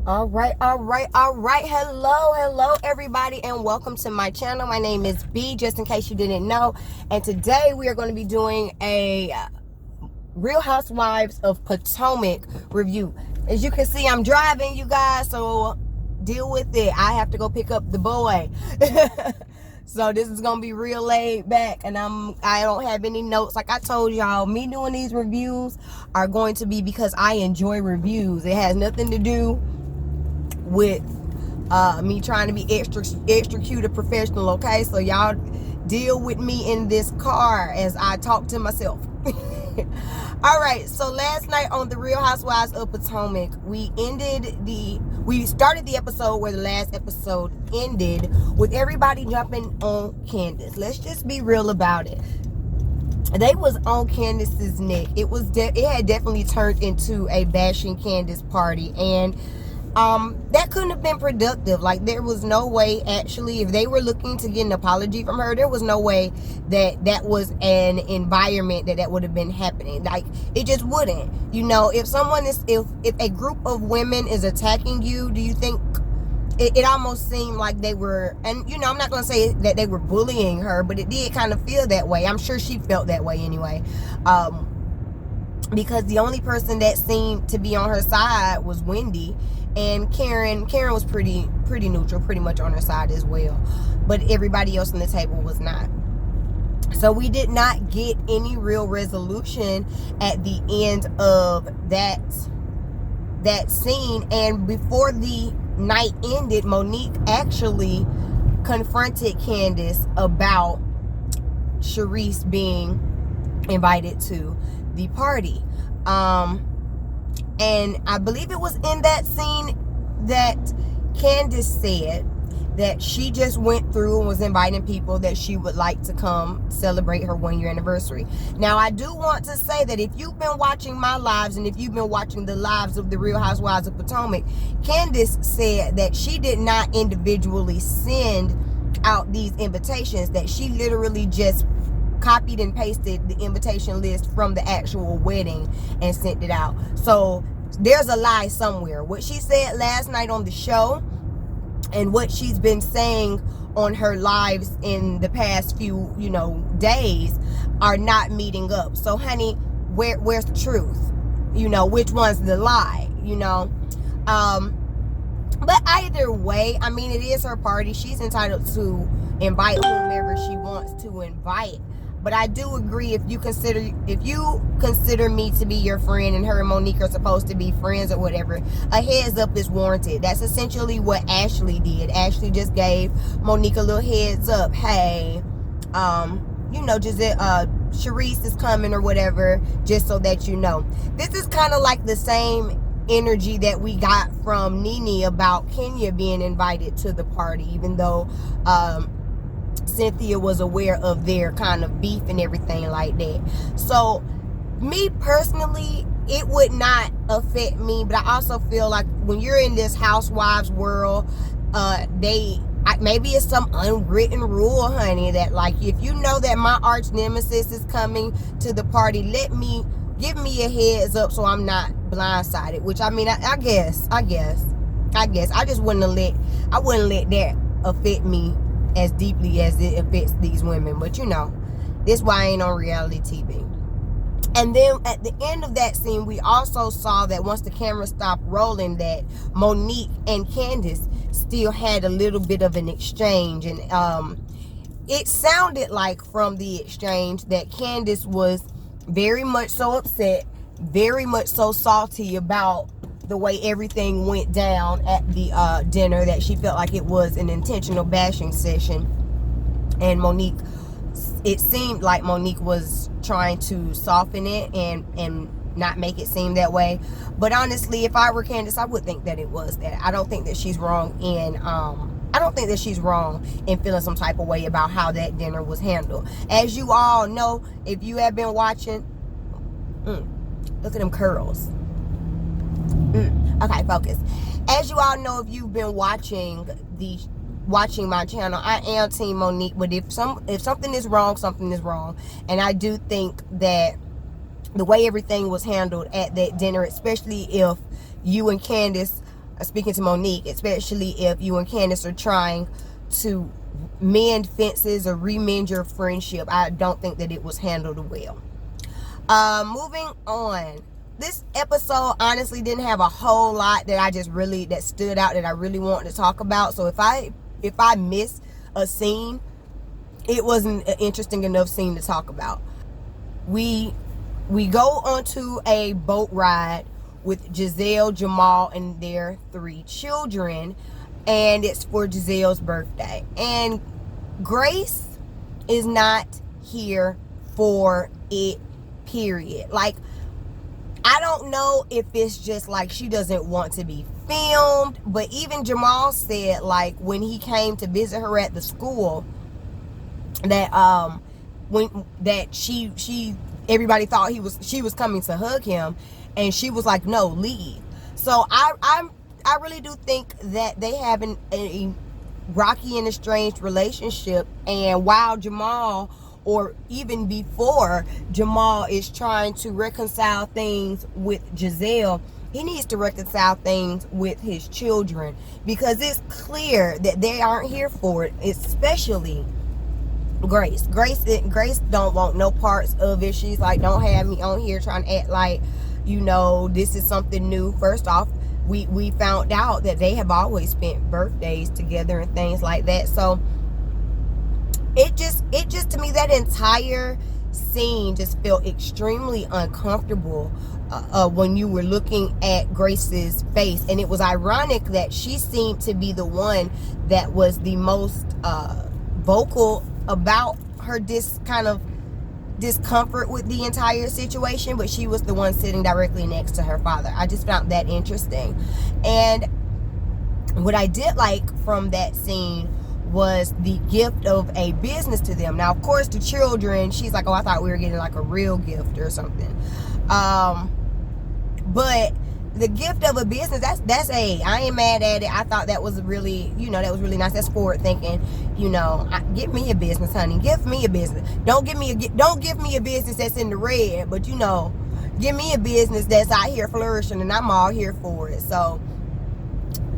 All right. Hello, everybody, and welcome to my channel. My name is B, just in case you didn't know. And today we are going to be doing a Real Housewives of Potomac review. As you can see, I'm driving, you guys, so deal with it. I have to go pick up the boy. So this is gonna be real laid back, and I don't have any notes. Like I told y'all, me doing these reviews are going to be because I enjoy reviews. It has nothing to do with me trying to be extra cute or professional. Okay, so y'all deal with me in this car as I talk to myself. All right, so last night on the Real Housewives of Potomac, we started the episode where the last episode ended, with everybody jumping on Candace. Let's just be real about it. They was on Candace's neck. It had definitely turned into a bashing Candace party, and that couldn't have been productive. Like, there was no way, actually, if they were looking to get an apology from her, there was no way that was an environment that would have been happening. Like, it just wouldn't. You know, if a group of women is attacking you, do you think it almost seemed like they were, and you know, I'm not going to say that they were bullying her, but it did kind of feel that way. I'm sure she felt that way anyway. Because the only person that seemed to be on her side was Wendy, and Karen was pretty neutral, pretty much on her side as well, but everybody else on the table was not. So we did not get any real resolution at the end of that scene. And before the night ended, Monique actually confronted Candace about Sharice being invited to the party. And I believe it was in that scene that Candace said that she just went through and was inviting people that she would like to come celebrate her 1-year anniversary. Now, I do want to say that if you've been watching my lives, and if you've been watching the lives of the Real Housewives of Potomac, Candace said that she did not individually send out these invitations, that she literally just copied and pasted the invitation list from the actual wedding and sent it out. So there's a lie somewhere. What she said last night on the show and what she's been saying on her lives in the past few, days are not meeting up. So honey, where's the truth? Which one's the lie? But either way, I mean, it is her party. She's entitled to invite whomever she wants to invite. But I do agree, if you consider me to be your friend, and her and Monique are supposed to be friends or whatever, a heads up is warranted. That's essentially what Ashley did. Ashley just gave Monique a little heads up. Hey, Sharice is coming or whatever, just so that you know. This is kind of like the same energy that we got from Nene about Kenya being invited to the party, even though Cynthia was aware of their kind of beef and everything like that. So me personally, it would not affect me, but I also feel like when you're in this housewives world, maybe it's some unwritten rule, honey, that like, if you know that my arch nemesis is coming to the party, give me a heads up so I'm not blindsided. Which, I mean, I guess I just wouldn't let that affect me as deeply as it affects these women. But this why I ain't on reality TV. And then at the end of that scene, we also saw that once the camera stopped rolling, that Monique and Candace still had a little bit of an exchange. And it sounded like from the exchange that Candace was very much so upset, very much so salty about the way everything went down at the dinner, that she felt like it was an intentional bashing session. And it seemed like Monique was trying to soften it and not make it seem that way. But honestly, if I were Candace, I would think that it was that. I don't think that she's wrong in feeling some type of way about how that dinner was handled. As you all know, if you have been watching, look at them curls. Okay, focus. As you all know, if you've been watching my channel, I am Team Monique. But if something is wrong, something is wrong. And I do think that the way everything was handled at that dinner, especially if you and Candace speaking to Monique, especially if you and Candace are trying to mend fences or remend your friendship. I don't think that it was handled well. Moving on. This episode honestly didn't have a whole lot that that stood out that I really wanted to talk about. So if I miss a scene, it wasn't an interesting enough scene to talk about. We go onto a boat ride with Giselle, Jamal, and their 3 children, and it's for Giselle's birthday. And Grace is not here for it, period. Like, I don't know if it's just like she doesn't want to be filmed, but even Jamal said, like, when he came to visit her at the school, that everybody thought she was coming to hug him, and she was like, no, leave. So I really do think that they have a rocky and estranged relationship, and while Jamal, or even before Jamal, is trying to reconcile things with Giselle, he needs to reconcile things with his children, because it's clear that they aren't here for it, especially Grace. Grace don't want no parts of it. She's like, don't have me on here trying to act like, this is something new. First off, we found out that they have always spent birthdays together and things like that. So it just to me, that entire scene just felt extremely uncomfortable when you were looking at Grace's face. And it was ironic that she seemed to be the one that was the most vocal about her kind of discomfort with the entire situation, but she was the one sitting directly next to her father. I just found that interesting. And what I did like from that scene was the gift of a business to them. Now, of course, the children, she's like, oh, I thought we were getting like a real gift or something. But the gift of a business, I ain't mad at it. I thought that was really, that was really nice. That's forward thinking. Give me a business, honey. Give me a business. Don't give me a business that's in the red, but give me a business that's out here flourishing, and I'm all here for it. So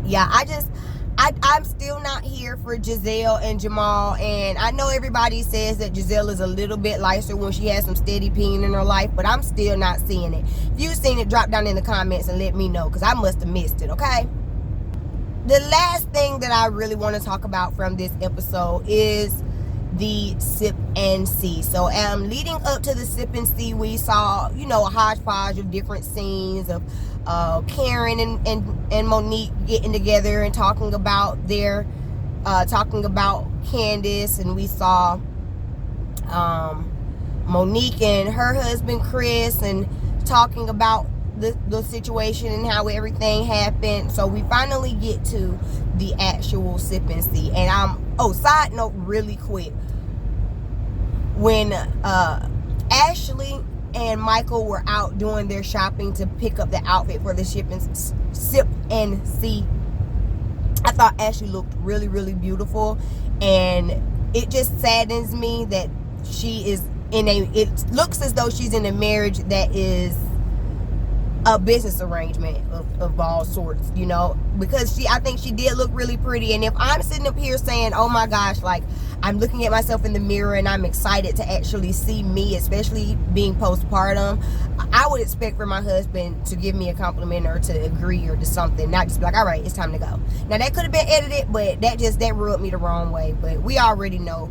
yeah, I'm still not here for Giselle and Jamal, and I know everybody says that Giselle is a little bit nicer when she has some steady pain in her life, but I'm still not seeing it. If you've seen it, drop down in the comments and let me know, because I must have missed it, okay? The last thing that I really want to talk about from this episode is the sip and see. So leading up to the sip and see, we saw, a hodgepodge of different scenes of Karen and Monique getting together and talking about Candace, and we saw Monique and her husband Chris, and talking about the situation and how everything happened. So we finally get to the actual sip and see. And side note really quick, when Ashley and Michael were out doing their shopping to pick up the outfit for the sip and see, I thought Ashley looked really, really beautiful, and it just saddens me that she is it looks as though she's in a marriage that is a business arrangement of all sorts, because I think she did look really pretty. And if I'm sitting up here saying, oh my gosh, like, I'm looking at myself in the mirror and I'm excited to actually see me, especially being postpartum, I would expect for my husband to give me a compliment or to agree or to something, not just be like, all right, it's time to go. Now, that could have been edited, but that rubbed me the wrong way. But we already know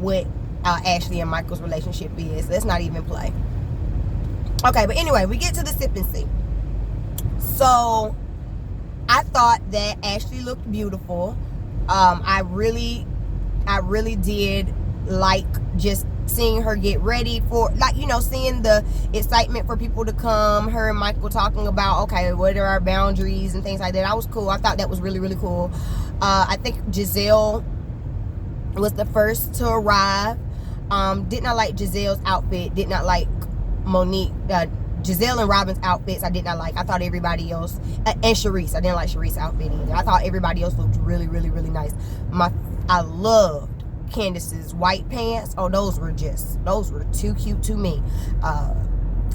what Ashley and Michael's relationship is. Let's not even play. Okay, but anyway, we get to the sip and see. So I thought that Ashley looked beautiful. I really did like just seeing her get ready for, like, seeing the excitement for people to come. Her and Michael talking about, okay, what are our boundaries and things like that. I was cool. I thought that was really, really cool. I think Giselle was the first to arrive. Did not like Giselle's outfit. Did not like Giselle and Robin's outfits. I did not like. I thought everybody else, and Sharice, I didn't like Sharice's outfit either. I thought everybody else looked really, really, really nice. I loved Candace's white pants. Oh, those were too cute to me.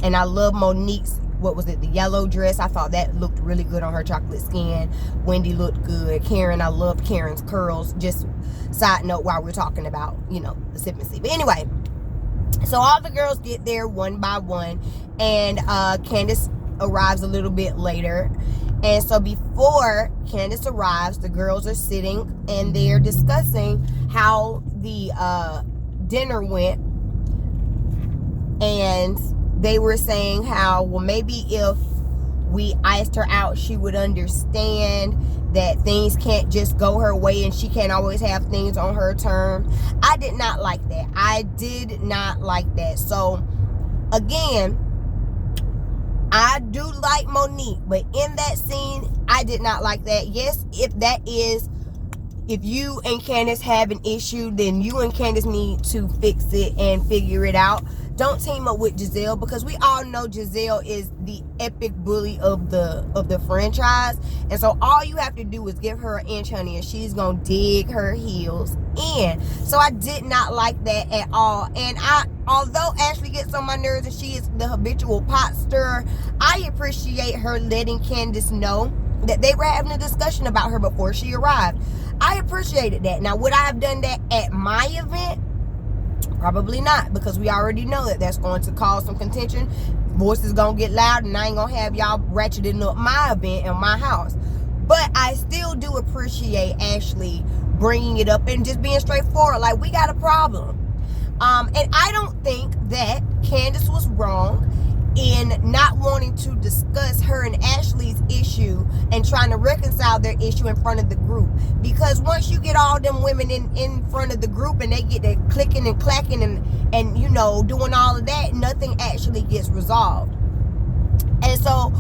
And I love Monique's what was it, the yellow dress. I thought that looked really good on her chocolate skin. Wendy looked good. Karen, I loved Karen's curls. Just side note while we're talking about, you know, the sip and see. But anyway, so all the girls get there one by one, and Candace arrives a little bit later. And so before Candace arrives, the girls are sitting and they're discussing how the dinner went. And they were saying how, well, maybe if we iced her out, she would understand that things can't just go her way and she can't always have things on her terms. I did not like that. I did not like that. So again, I do like Monique, but in that scene, I did not like that. Yes, if you and Candace have an issue, then you and Candace need to fix it and figure it out. Don't team up with Giselle, because we all know Giselle is the epic bully of the franchise. And so all you have to do is give her an inch, honey, and she's gonna dig her heels in. So I did not like that at all. And although Ashley gets on my nerves and she is the habitual pot stirrer, I appreciate her letting Candace know that they were having a discussion about her before she arrived. I appreciated that. Now, would I have done that at my event? Probably not, because we already know that that's going to cause some contention. Voices gonna get loud, and I ain't gonna have y'all ratcheting up my event in my house. But I still do appreciate Ashley bringing it up and just being straightforward. Like, we got a problem. And I don't think that Candace was wrong in not wanting to discuss her and Ashley's issue and trying to reconcile their issue in front of the group. Because once you get all them women in front of the group and they get to clicking and clacking and you know, doing all of that, nothing actually gets resolved. And so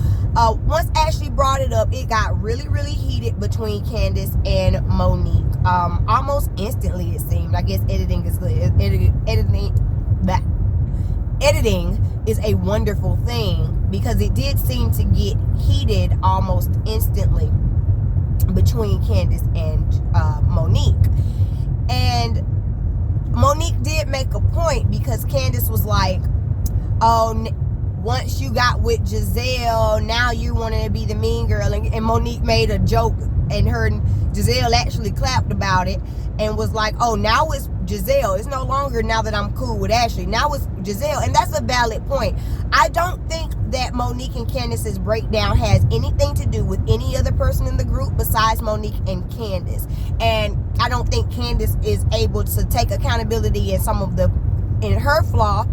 once Ashley brought it up, it got really, really heated between Candace and Monique. Almost instantly, it seemed. I guess editing is good. Editing is a wonderful thing, because it did seem to get heated almost instantly between Candace and Monique. And Monique did make a point, because Candace was like, oh, once you got with Giselle, now you wanted to be the mean girl. And Monique made a joke, and her and Giselle actually clapped about it and was like, oh, now it's Giselle. It's no longer now that I'm cool with Ashley. Now it's Giselle. And that's a valid point. I don't think that Monique and Candace's breakdown has anything to do with any other person in the group besides Monique and Candace. And I don't think Candace is able to take accountability in in her flaw,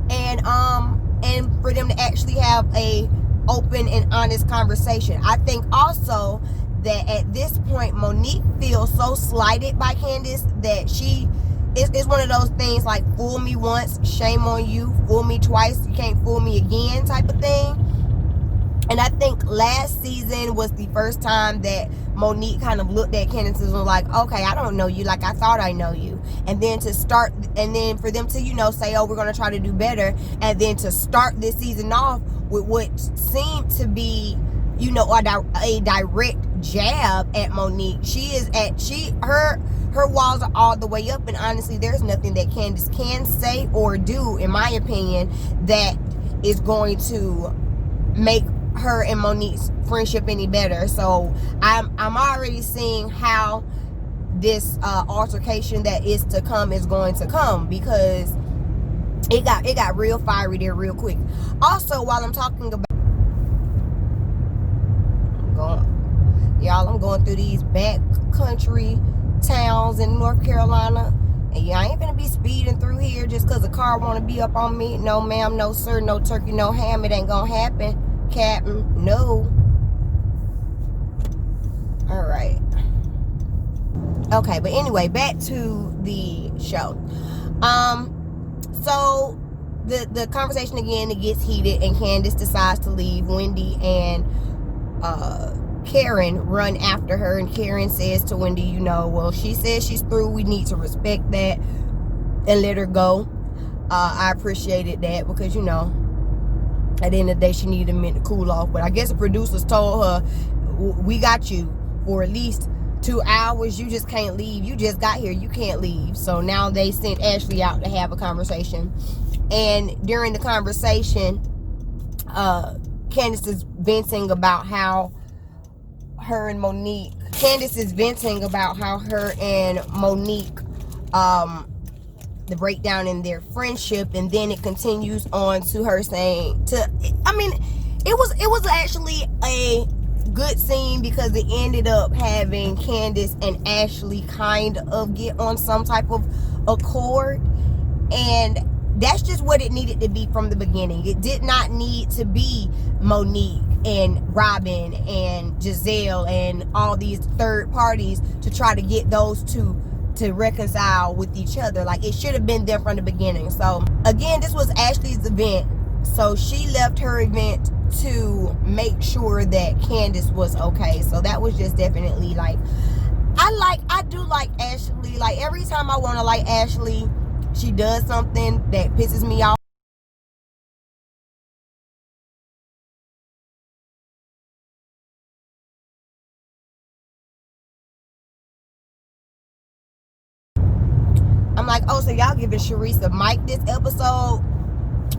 and for them to actually have a open and honest conversation. I think also that at this point, Monique feels so slighted by Candace that it's one of those things like, fool me once, shame on you. Fool me twice, you can't fool me again type of thing. And I think last season was the first time that Monique kind of looked at Candace and was like, okay, I don't know you like I thought I know you. And then for them to, you know, say, oh, we're going to try to do better. And then to start this season off with what seemed to be, you know, a direct jab at Monique. Her walls are all the way up, and honestly, there's nothing that Candace can say or do, in my opinion, that is going to make her and Monique's friendship any better. So I'm already seeing how this altercation that is to come is going to come, because it got real fiery there real quick. Also, while I'm talking about I'm going through these back country towns in North Carolina, and yeah, I ain't gonna be speeding through here just because a car want to be up on me. No ma'am, no sir, no turkey, no ham. It ain't gonna happen, Captain. No. All right. Okay, but anyway, back to the show. So the conversation again, it gets heated, and Candace decides to leave. Wendy and Karen run after her, and Karen says to Wendy, you know, well, she says she's through. We need to respect that and let her go. I appreciated that, because, you know, at the end of the day, she needed a minute to cool off. But I guess the producers told her, we got you for at least 2 hours. You just can't leave. You just got here. You can't leave. So now they sent Ashley out to have a conversation. And during the conversation, Candace is venting about how her and Monique, the breakdown in their friendship, and then it continues on to her saying it was actually a good scene because it ended up having Candace and Ashley kind of get on some type of accord, and that's just what it needed to be from the beginning. It did not need to be Monique and Robin and Giselle and all these third parties to try to get those two to reconcile with each other. Like, it should have been there from the beginning. So again, this was Ashley's event, so she left her event to make sure that Candace was okay. So that was just definitely like, I do like Ashley. Like, every time I want to like Ashley, she does something that pisses me off. I'm like, oh, so y'all giving Sharice a mic this episode?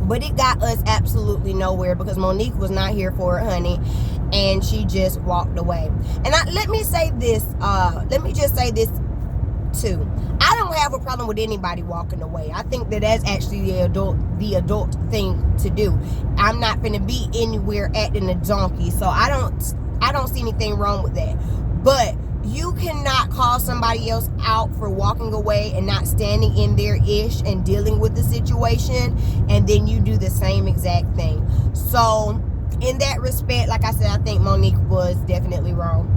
But it got us absolutely nowhere because Monique was not here for it, honey, and she just walked away. And let me just say this too. I don't have a problem with anybody walking away. I think that that's actually the adult thing to do. I'm not gonna be anywhere acting a donkey, so I don't see anything wrong with that. But you cannot call somebody else out for walking away and not standing in their ish and dealing with the situation, and then you do the same exact thing. So in that respect, like I said, I think Monique was definitely wrong.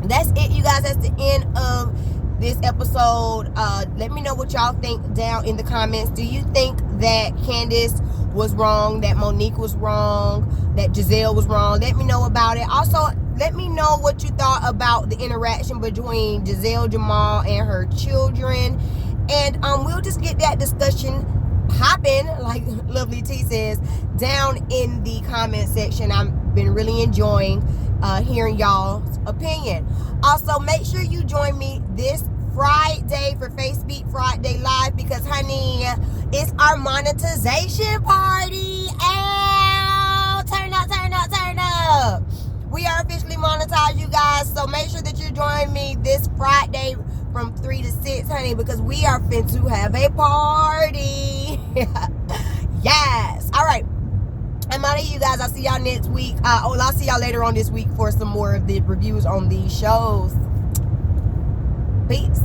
That's it, you guys. That's the end of this episode. Let me know what y'all think down in the comments. Do you think that Candace was wrong, that Monique was wrong, that Giselle was wrong? Let me know about it. Also, let me know what you thought about the interaction between Giselle, Jamal, and her children. And we'll just get that discussion popping, like Lovely T says, down in the comment section. I've been really enjoying hearing y'all's opinion. Also, make sure you join me this Friday for Facebook Friday Live, because, honey, it's our monetization party. Ow! Turn up, turn up, turn up. We are officially monetized, you guys. So make sure that you join me this Friday from 3 to 6, honey, because we are fit to have a party. Yes. All right. I'm out of here, you guys. I'll see y'all next week. I'll see y'all later on this week for some more of the reviews on these shows. Peace.